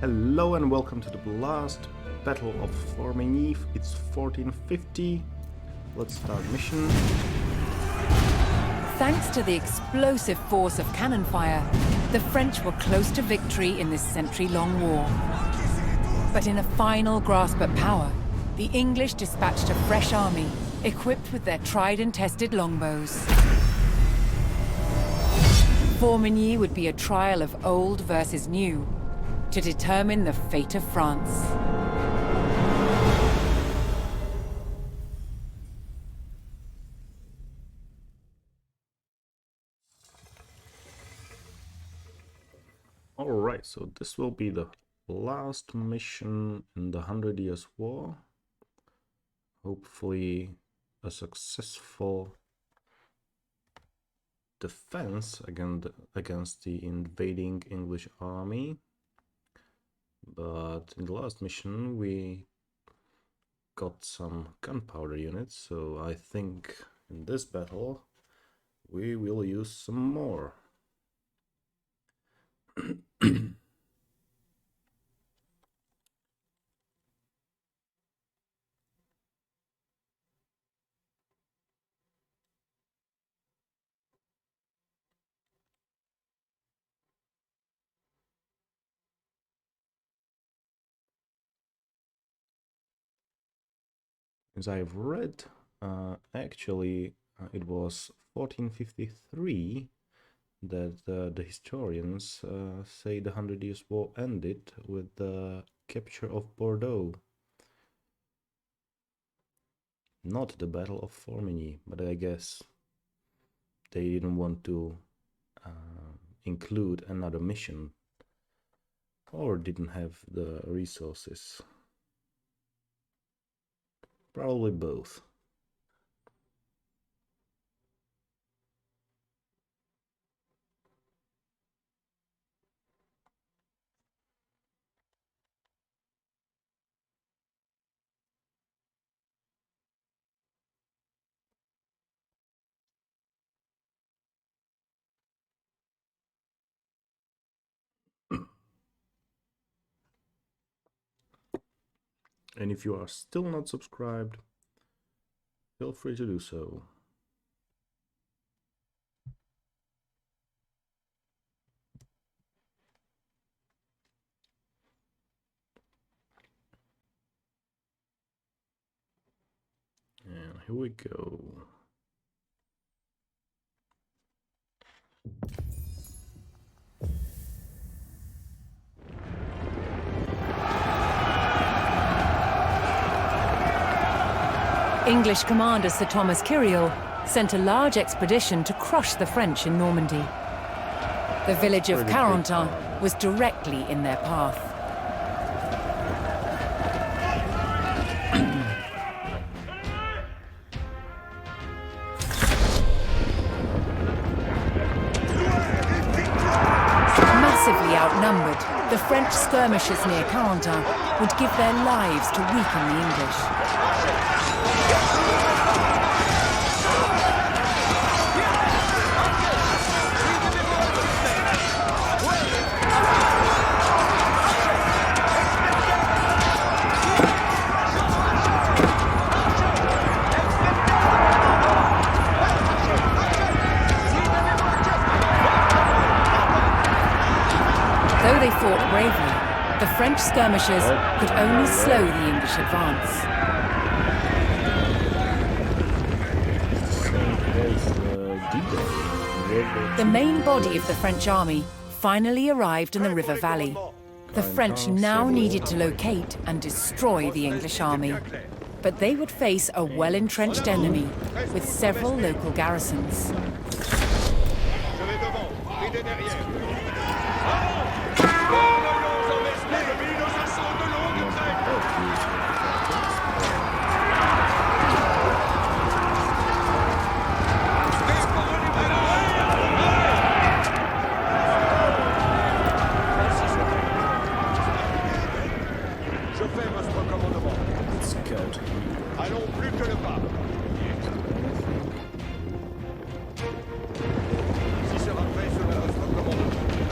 Hello and welcome to the last Battle of Formigny. It's 1450. Let's start mission. Thanks to the explosive force of cannon fire, the French were close to victory in this century-long war. But in a final grasp at power, the English dispatched a fresh army, equipped with their tried and tested longbows. Formigny would be a trial of old versus new, to determine the fate of France. Alright, so this will be the last mission in the 100 Years' War. Hopefully a successful defense against the invading English army. But in the last mission we got some gunpowder units, so I think in this battle we will use some more. As I've read, it was 1453 that the historians say the 100 Years' War ended with the capture of Bordeaux. Not the Battle of Formigny, but I guess they didn't want to include another mission, or didn't have the resources. Probably both. And if you are still not subscribed, feel free to do so. And here we go. English commander Sir Thomas Kyriel sent a large expedition to crush the French in Normandy. The village of Carentan was directly in their path. Massively outnumbered, the French skirmishers near Carentan would give their lives to weaken the English. Though they fought bravely, the French skirmishers could only slow the English advance. The main body of the French army finally arrived in the river valley. The French now needed to locate and destroy the English army. But they would face a well-entrenched enemy with several local garrisons. Allons plus que le pas. Si sera fait selon votre commandement.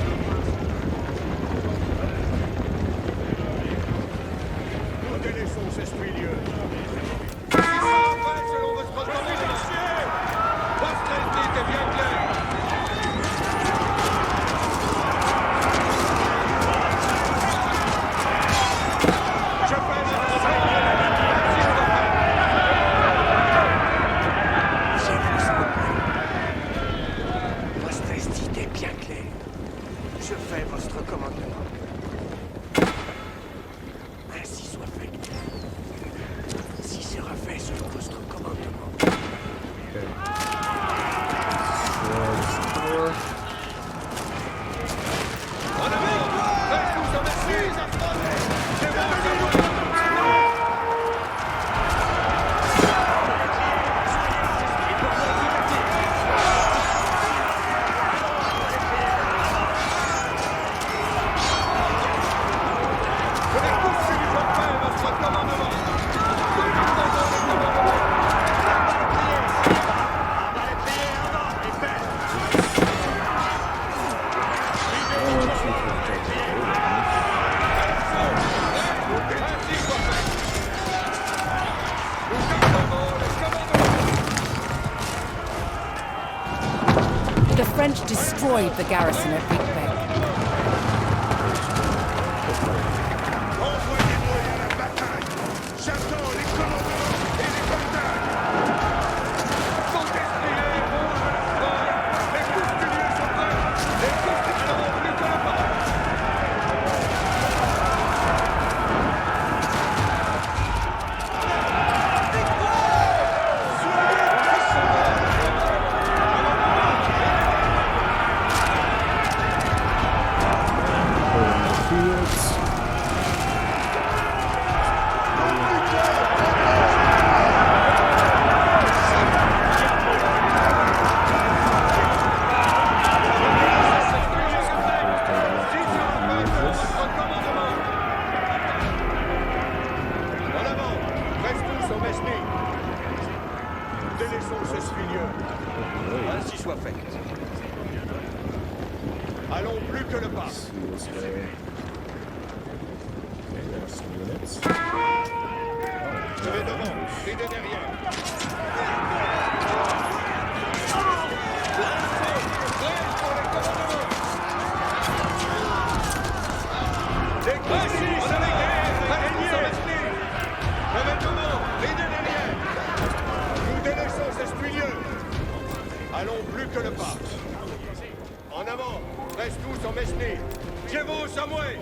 destroyed the garrison at Vic. Envoyez-moi à la bataille. J'attends les commandements et les batailles. Faut déstrier, bon à la fois. Les costumiers sont prêts. Les costumiers n'ont plus que le pas. Allons plus que le pas. Je vais devant, l'idée derrière. Allons plus que le pas. En avant, reste tous en Mesnil. Dievo Samoué.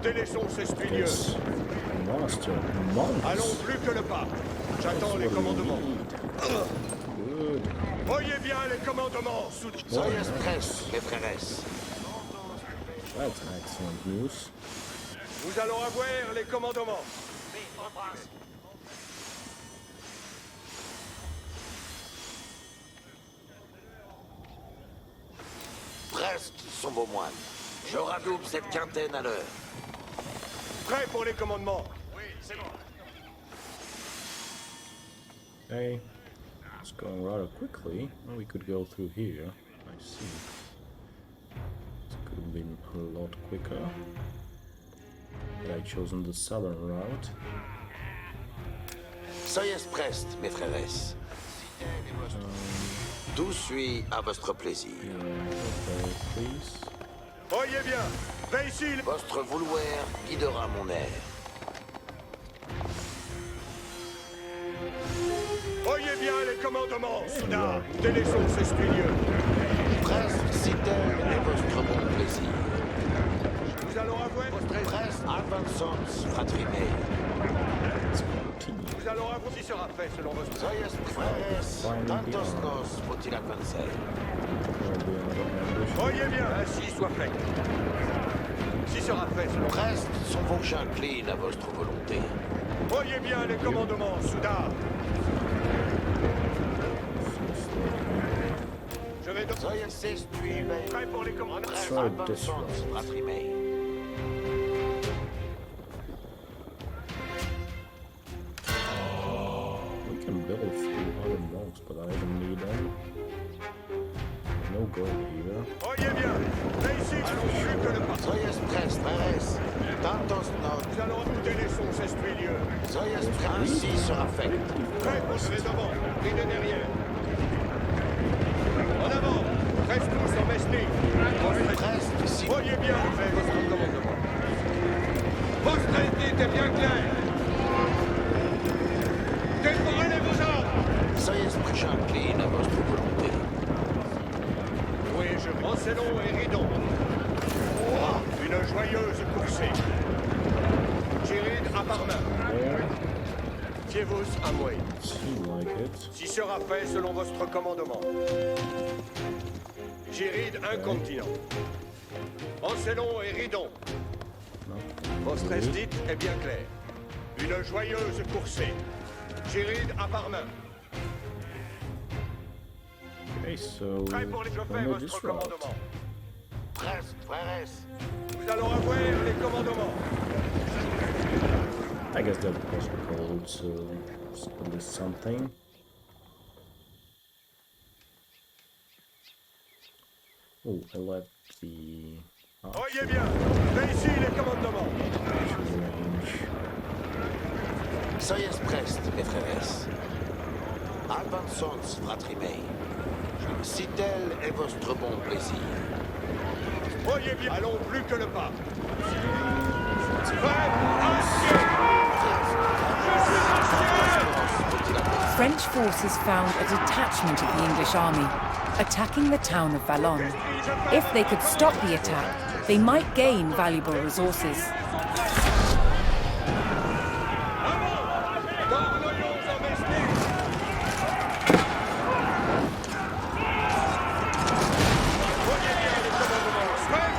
Délaissons ces studieux. Allons plus que le pas. J'attends les commandements. Voyez bien les commandements. Soyez prêts, mes frères. That's excellent news. Nous allons avoir les commandements. Brest, son beau moine. Je radouble cette quintaine à l'heure. Prêt pour les commandements. Okay, it's going rather quickly. Well, we could go through here. I see. This could have been a lot quicker. Had I chosen the southern route. Soyez prêts, mes frères. Tout suit à votre plaisir. Okay, please. Voyez bien. Veille. Votre vouloir guidera mon air. Voyez bien les commandements. Soudain, délaissons ces studieux. Brest, si tel est votre bon plaisir. Nous allons avoir Brest, avanzons, fratrimé. Nous allons avoir qui sera fait selon votre... Soyez frères, tantos nos faut-il avancer. Voyez bien, ainsi soit fait. Si sera fait selon... Brest sont vos j'incline à votre volonté. Voyez bien les commandements, Souda. Je vais... Soyez s'estuive. Prêt pour les commandements. Brest, Try avançons, this route. fratrimei. We can build a few other monks, but I don't need them. No gold here. Voyez bien, réussite allons plus que le pas. Soyez Brest, Paris. Tantos not. Nous allons nous délaissons ces stuilieux. Soyez Brest, ainsi sera fait. Prêt pour les devant, pris de derrière. En avant, reste tous en Mesni. Brest, ici. Voyez bien, fait votre commandement. Votre édite est bien claire. Dévorez vos ordres. Soyez j'incline à votre volonté. Oui, je Roncelon et Ridon. Une joyeuse coursée. Géride à part main. There. Fiez-vous à moi. Seem like it. Si sera fait selon votre commandement. Géride un continent. Roncelon et Ridon. Votre esdite est bien claire. Une joyeuse coursée. Géride à part main. Okay, so Prêt pour les follow faire this votre route. commandement. Brest, frères. Nous allons avoir les commandements. I guess that was called split something. Oh, I let the Voyez bien, réussis les commandements. range. Soyez Brest, mes frères. Avançons, fratrimei. Si tel est votre bon plaisir. Voyez bien, allons plus que le pas. Prêt, acier. French forces found a detachment of the English army attacking the town of Vallon. If they could stop the attack, they might gain valuable resources. Tornoyons en Mesni. Voyez bien les commandements. Prêt,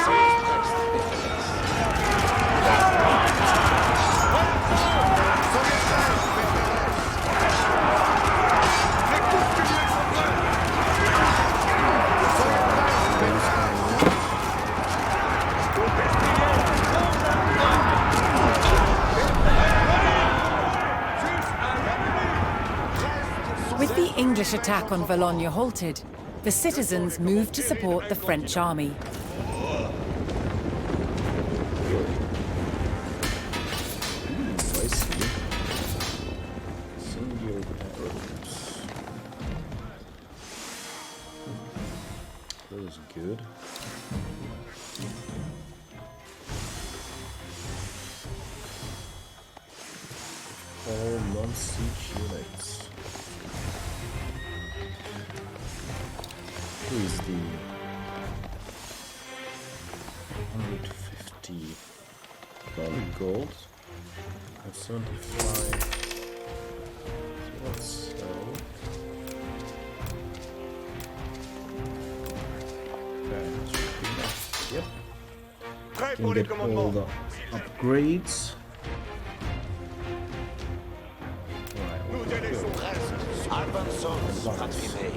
Soyez Brest, mes frères. les courtiers sont prêts. With the English attack on Valognes halted, the citizens moved to support the French army. I see. Singular arrows. That is good. All non-siege units. Who is the 150 gold? At 75. So let's sell. Okay, that should be enough. Yep. Prêt Can pour les get all commandements. the upgrades. Nous délaissons. Brest, avançons, fratrimei.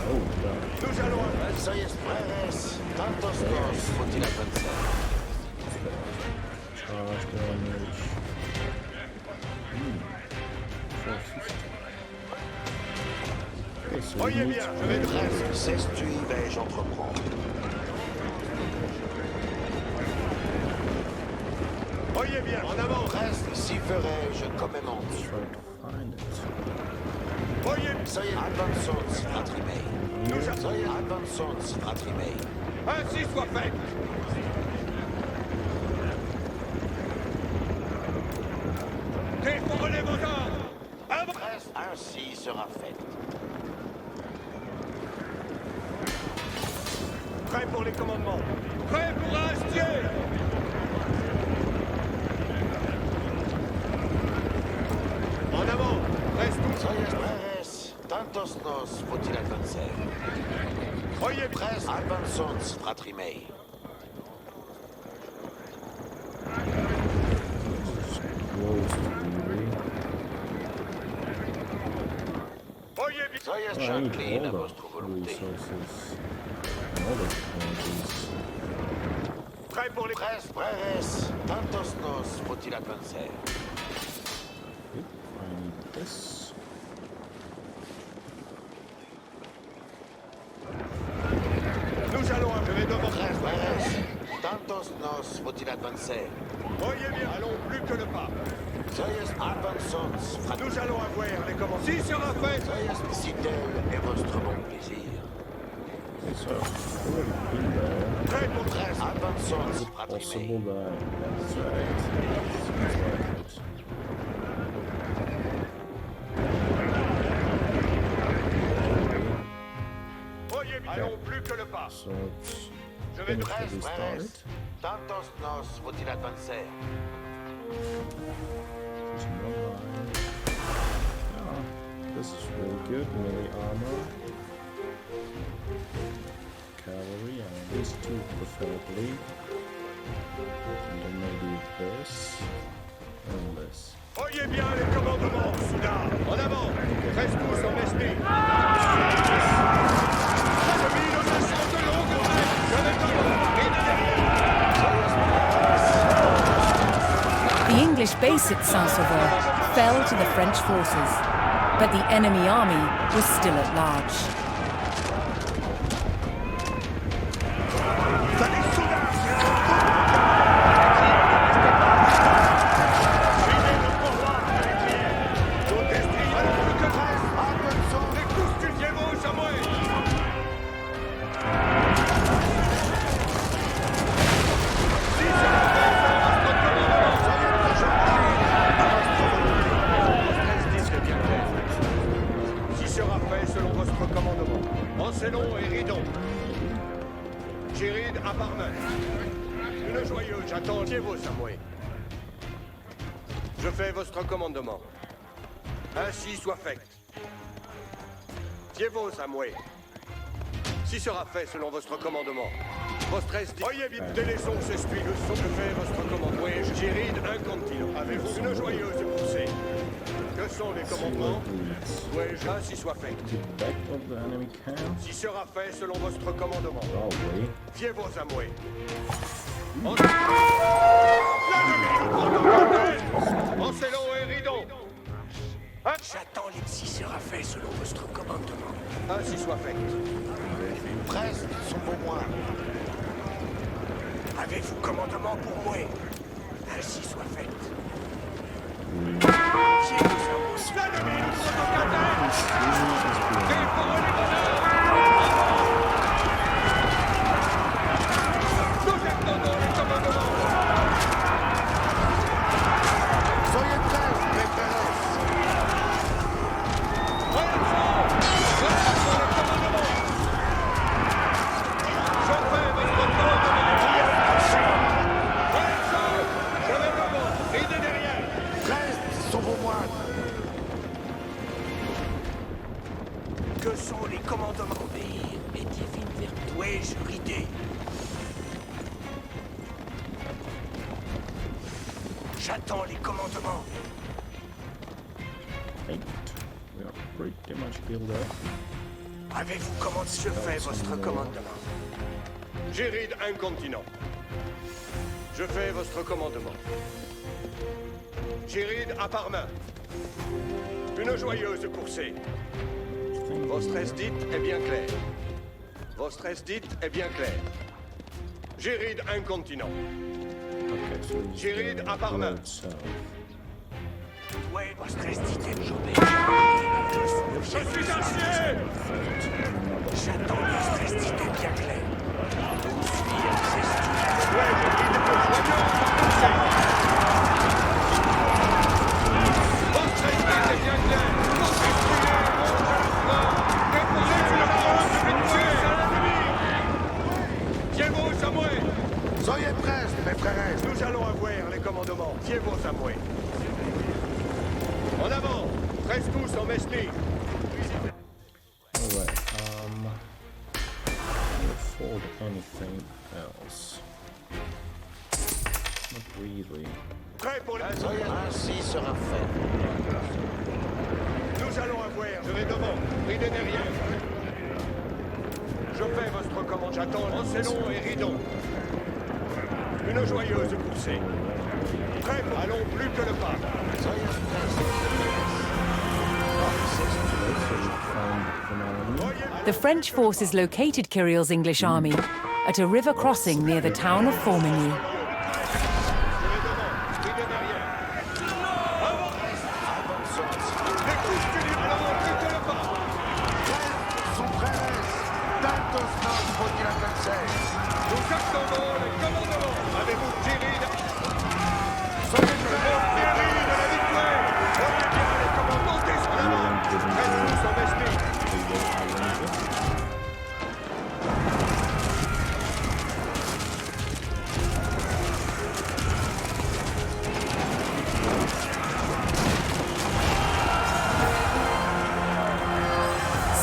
Oh, God. Nous allons à Soyez frères. Tantos nos faut-il avancer. Charge damage. 450. Okay, so we Voyez need bien, je vais Brest, s'estuive et j'entreprends. Voyez bien, en avant. Brest, si ferai-je comme aimant. try to find it. Voyez, Soyez avançons, fratrimei. nous Soyez avançons, fratrimei. ainsi soit fait. Défendez vos ordres. Avant. Brest, ainsi sera fait. Prêt pour les commandements. Prêt pour Astier. En avant, restons. Soyez frères. Tantos nos faut-il avancer. Voyez, Brest, avançons, fratrimei. Soyez Oh, I need Jacqueline à all votre the volonté. resources. And all the technologies. Prêt pour les... Pres, breves, tantos nos faut-il avancer? Yep, I need this. Nous allons appeler devant. Pres, breves, tantos nos faut-il avancer? Voyez bien, allons plus que le pas. Soyez avançons, frappez. Nous allons avoir les commandes. Si sera fait. Soyez si tel est votre bon plaisir. So, I've already been there. Prêt pour... Pres, avançons, Is it frappez. possible that... That's right. Seems like it. Voyez bien, allons plus que le pas. So it's Je vais gonna Pres, be started. breves, tantos nos faut-il avancer? There's no line. Yeah, this is really good. Melee armor. Cavalry, and these two preferably. And then maybe this. And this. Voyez bien les commandements, soudain. En avant. Reste tous en esprit. L'ennemi nous assaut de longue oreille. Je vais devant. Et derrière. The English base at Saint-Sauveur fell to the French forces, but the enemy army was still at large. Si sera fait selon votre commandement. Encelons et ridons. Géride à part main. Une joyeuse, j'attends vos Samoué. Je fais votre commandement. Ainsi soit fait. Dievos Samoué. Si sera fait selon votre commandement. Votre est... Voyez vite, délaissons ces stuiles. Je fais votre commandement. Oui, Géride incontinent. Avez-vous une joyeuse poussée? Que sont les commandements? Oui, ainsi soit fait. The back of the enemy camp? Si sera fait selon votre commandement. Probably. Fiez vos amoués. Encelons et ridons. J'attends les si sera fait selon votre commandement. Ainsi soit fait. Pres, sont pour moi. Avez-vous commandement pour moi? Ainsi soit fait. L'ennemi nous provoque. Défendez les bonheurs. Nous attendons les commandements. Soyez prêts, mes frères. Pres, sont pour moi. Que sont les commandements? Obéir et divine vertu. Dois-je rider? J'attends les commandements. Eight. We are pretty much built up. Avez-vous commandé? Je fais votre commandement. Géride incontinent. Je fais votre commandement. Géride à part main. Une joyeuse coursée. Votre esdite est bien clair. Votre esdite est bien clair. Géride incontinent. Okay, so it's Géride the à part main. road south. Ouais, votre esdite est j'obéis. Je suis un chien! J'attends votre esdite est bien clair. Vous suivez ces esdites. Ouais, Géride joyeuse coursée. Votre esdite est bien clair. Vous détruisez mon jeune déposez une parole de victoire à l'ennemi. Dievos Samoué. Soyez prêts, mes frères. Nous allons avoir les commandements. Dievos Samoué. En avant. Reste tous en mesnie. Alright, can't afford anything else. Not really. Prêt pour la... Soyez ainsi sera fait. Nous allons avoir... Je vais devant. Ridez. derrière. Je fais votre commande. J'attends Lancelot et Ridon. Une joyeuse poussée. Prêt, allons plus que le pas. The French forces located Kyriel's English army at a river crossing near the town of Formigny.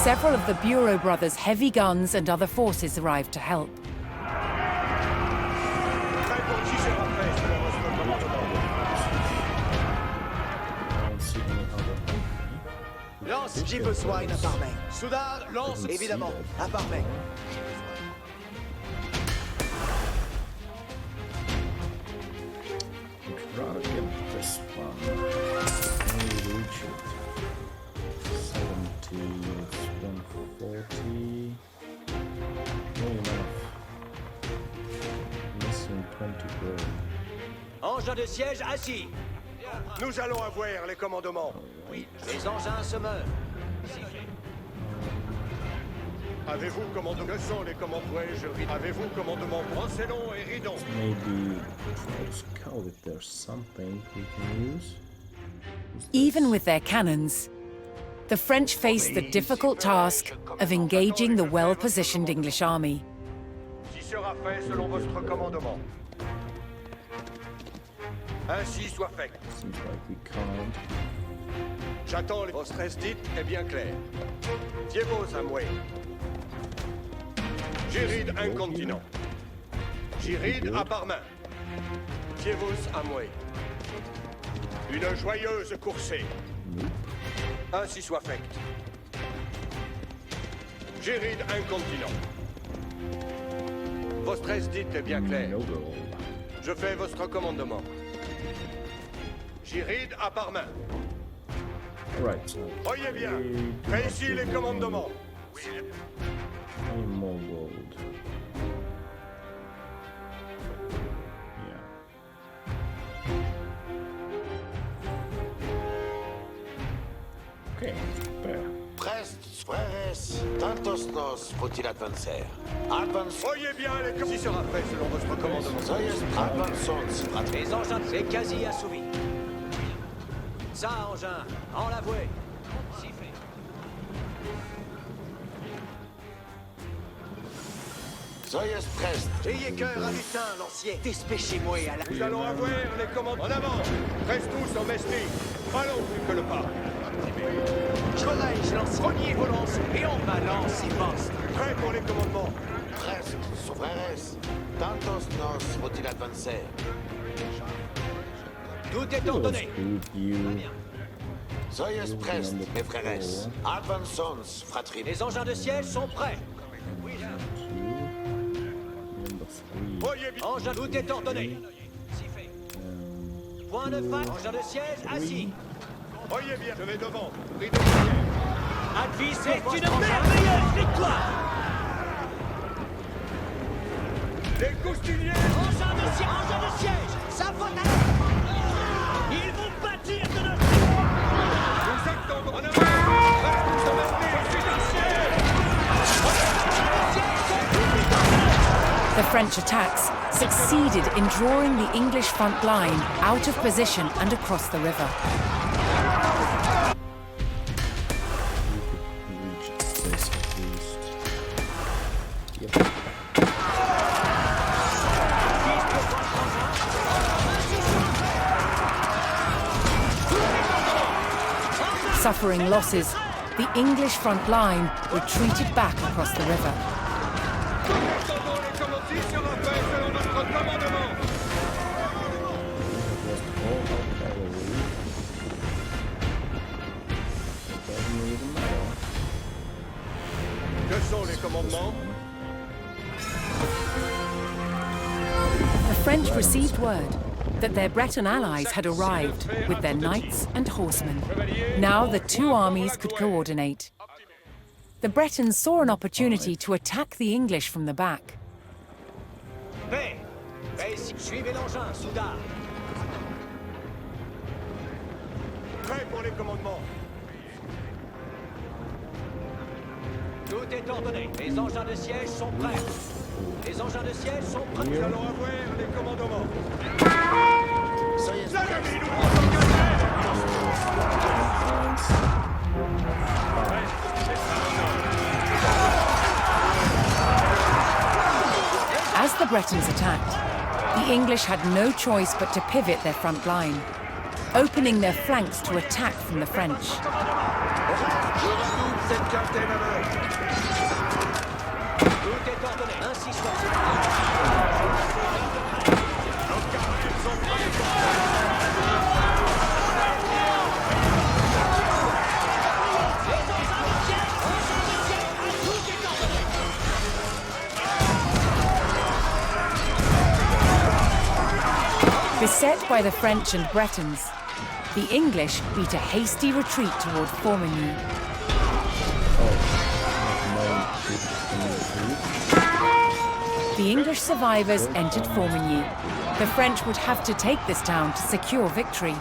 Several of the Bureau brothers' heavy guns and other forces arrived to help. Lance, j'ai besoin d'un parmain. Soudard, lance, évidemment, un parmain. Rather get this one. Can we reach it? 70, it's 140. No enough. Missing 20 gold. Engins de siège assis. Nous allons avoir les commandements. Oui, les engins se meurent. Avez-vous commandement? Que sont les commandements? Avez-vous commandement? Lancelot et Ridon. Maybe try to scout if there's something we can use. Even with their cannons, the French faced the difficult task of engaging the well-positioned English army. Qui sera fait selon votre commandement. Ainsi soit fait. Seems like we can't. J'attends les... Votre esdite est bien clair. Dievos amoué. J'iride un continent. J'iride à par main. Dievos amoué. Une joyeuse coursée. Ainsi soit fait. J'iride un continent. Votre esdite est bien clair. No gold. Je fais votre commandement. J'iride à par main. Right, so Voyez bien. Fais ici les commandements. any more gold. Yeah. Okay, there. Prest, freres, tantos nos faut-il advancer. Advance, Voyez bien les commandements. Qui sera fait selon votre commandement. soyez advansons, fratri. Les engins, c'est quasi assouvi. Ça, engin, en la vouée. Si fait. Soyez prest. Ayez cœur à lutin, l'ancien. Dépêchez-moi à la... Nous allons avoir les commandements. En avant. Reste tous en mestie. Allons plus que le pas. Je lance premier volance et on balance et bosse. Prêt pour les commandements. Prest, freres, tantos nos faut-il advancer. Tout est That was ordonné. good, you. Soyez prest, mes frères. Advansons, fratri. Les engins de siège sont prêts. Number 3. Voyez bien. Engin, tout est ordonné. Si fait. Point de phase. Engin de siège assis. Voyez bien. Je vais devant. Rideau derrière. Advis, c'est une merveilleuse victoire. Les coustiniers. Engin de siège. Ça va à... Ils vont bâtir de notre... Nous attendons. En avant. Reste tous en mestie. Je suis un siège. The French attacks succeeded in drawing the English front line out of position and across the river. Reach this at least. Yep. Suffering losses, the English front line retreated back across the river. Attendons les commandements. Qui sera fait selon notre commandement. Lost all our cavalry. It doesn't even matter. sont les commandements? The French received word that their Breton allies had arrived with their knights and horsemen. Now the two armies could coordinate. The Bretons saw an opportunity to attack the English from the back. Paix! Paix ici. Suivez l'engin, soudard. Prêt pour les commandements. Tout est ordonné. Les engins de siège sont prêts. Les engins de siège sont prêts. Nous allons avoir les commandements. Soyez L'ennemi nous prend en galère. As the Bretons attacked, the English had no choice but to pivot their front line, opening their flanks to attack from the French. Je redouble cette quintaine à l'heure. Tout est ordonné. Ainsi soit. Beset by the French and Bretons, the English beat a hasty retreat toward Formigny. The English survivors entered Formigny. The French would have to take this town to secure victory.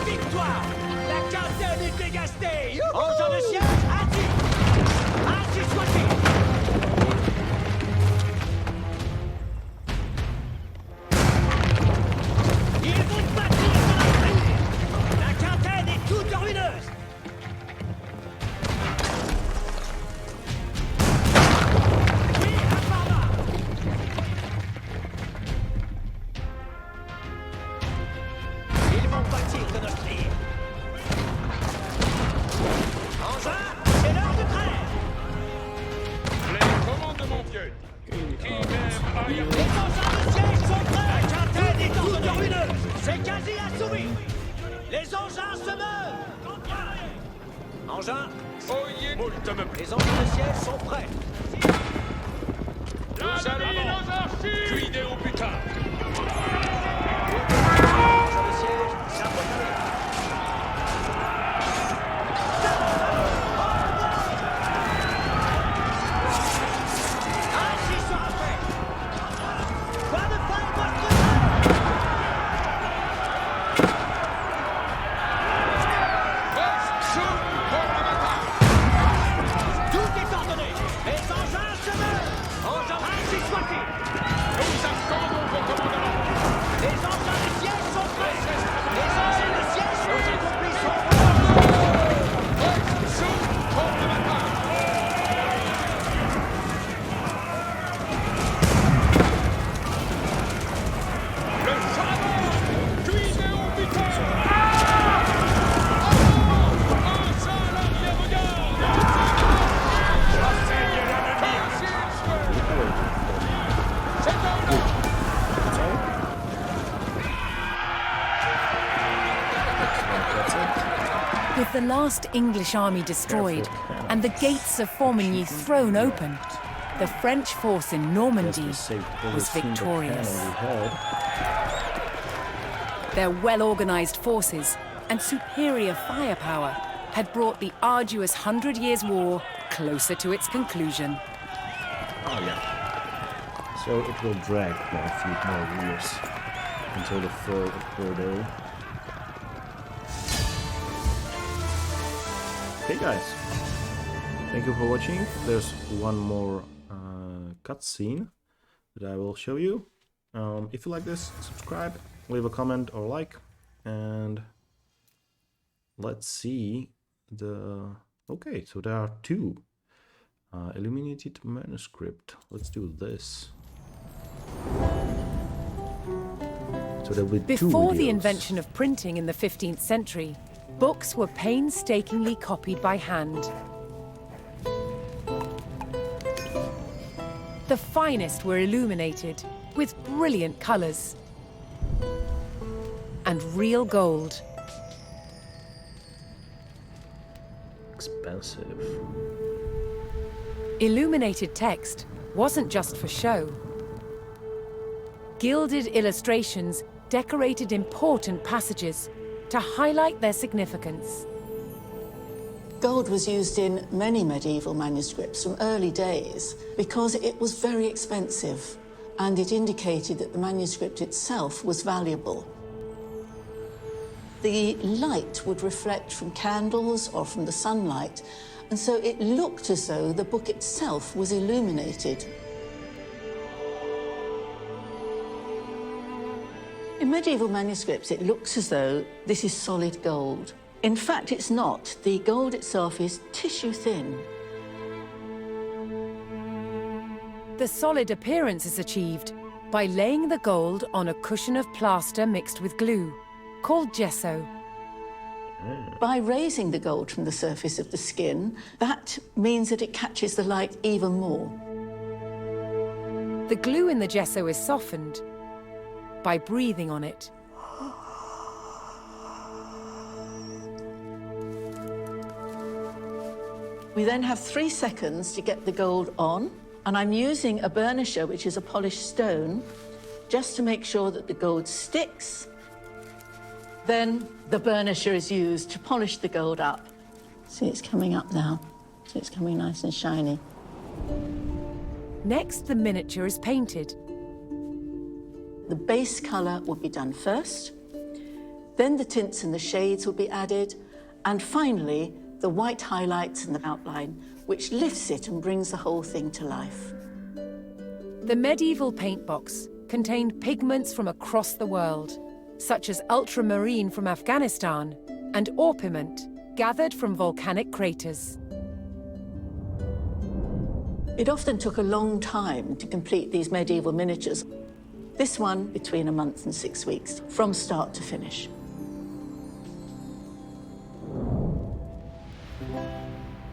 Victoire! La quintaine est dégastée! Engin de siège, ainsi! Ainsi soit-il! Ils vont bâtir dans la rue! La quintaine est toute ruineuse! Oui, à part là! Ils vont bâtir de notre ligne! Engin, c'est l'heure du trêve! Les commandements viennent. Qui même arrière. Les engins de siège sont prêts! La quintaine est toute ruineuse! C'est quasi assouvi! Les engins se meuvent! Engins, Oyez, moult me les engins de siège sont prêts! Nous allons nos archives. Cuidez au butin. Engins de siège, s'approcher! Ainsi sera fait! Pas de faille votre Reste sous pour la bataille. Tout est ordonné! Les engins se meuvent! Engins, ainsi soit-il! Nous attendons vos commandements. Les engins de siège sont prêts! Les engins de siège sont accomplis sont Reste sous pour la bataille. Le charbon. Cuidez au butin. Un seul arrière-garde. Chassez l'ennemi. C'est un With the last English army destroyed and the gates of Formigny thrown open, the French force in Normandy was victorious. Their well-organized forces and superior firepower had brought the arduous 100 Years' War closer to its conclusion. Oh yeah. So it will drag for a few more years until the third hurdle. Okay guys, thank you for watching. There's one more cutscene that I will show you. If you like this, subscribe, leave a comment or like, and let's see the... Okay, so there are two. Illuminated manuscript. Let's do this. So there will be two Before the videos. invention of printing in the 15th century, books were painstakingly copied by hand. The finest were illuminated with brilliant colors and real gold. Expensive. Illuminated text wasn't just for show. Gilded illustrations decorated important passages to highlight their significance. Gold was used in many medieval manuscripts from early days because it was very expensive, and it indicated that the manuscript itself was valuable. The light would reflect from candles or from the sunlight, and so it looked as though the book itself was illuminated. In medieval manuscripts, it looks as though this is solid gold. In fact, it's not. The gold itself is tissue thin. The solid appearance is achieved by laying the gold on a cushion of plaster mixed with glue, called gesso. By raising the gold from the surface of the skin, that means that it catches the light even more. The glue in the gesso is softened by breathing on it. We then have 3 seconds to get the gold on, and I'm using a burnisher, which is a polished stone, just to make sure that the gold sticks. Then the burnisher is used to polish the gold up. See, it's coming up now. So it's coming nice and shiny. Next, the miniature is painted. The base colour will be done first, then the tints and the shades will be added, and finally, the white highlights and the outline, which lifts it and brings the whole thing to life. The medieval paint box contained pigments from across the world, such as ultramarine from Afghanistan and orpiment gathered from volcanic craters. It often took a long time to complete these medieval miniatures. This one between a month and 6 weeks, from start to finish.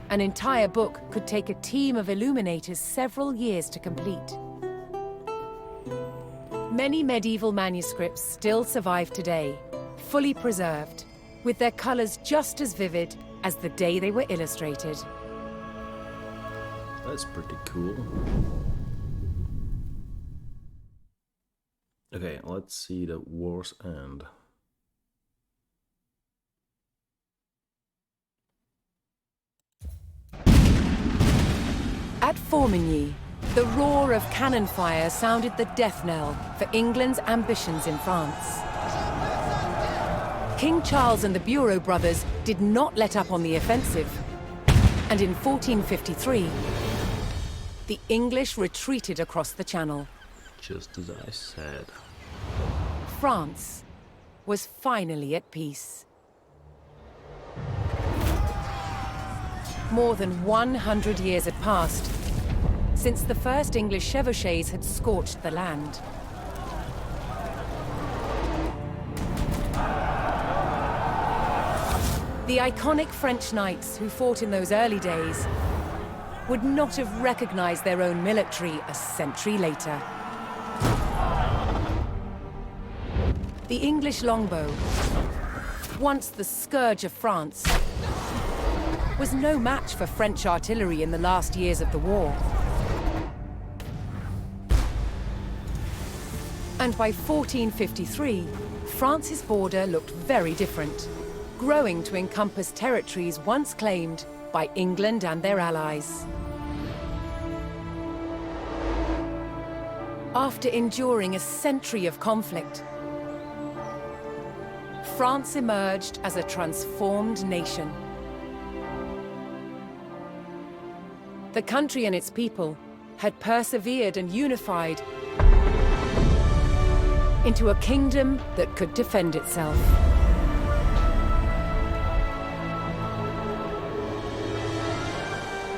An entire book could take a team of illuminators several years to complete. Many medieval manuscripts still survive today, fully preserved, with their colors just as vivid as the day they were illustrated. That's pretty cool. Okay, let's see the war's end. At Formigny, the roar of cannon fire sounded the death knell for England's ambitions in France. King Charles and the Bureau brothers did not let up on the offensive, and in 1453, the English retreated across the Channel. Just as I said. France was finally at peace. More than 100 years had passed since the first English chevauchés had scorched the land. The iconic French knights who fought in those early days would not have recognized their own military a century later. The English longbow, once the scourge of France, was no match for French artillery in the last years of the war. And by 1453, France's border looked very different, growing to encompass territories once claimed by England and their allies. After enduring a century of conflict, France emerged as a transformed nation. The country and its people had persevered and unified into a kingdom that could defend itself.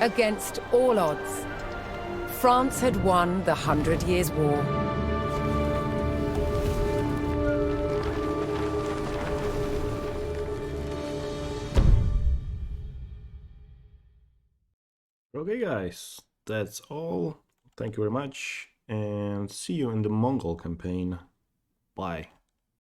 Against all odds, France had won the 100 Years' War. Okay, guys, that's all. Thank you very much, and see you in the Mongol campaign. Bye.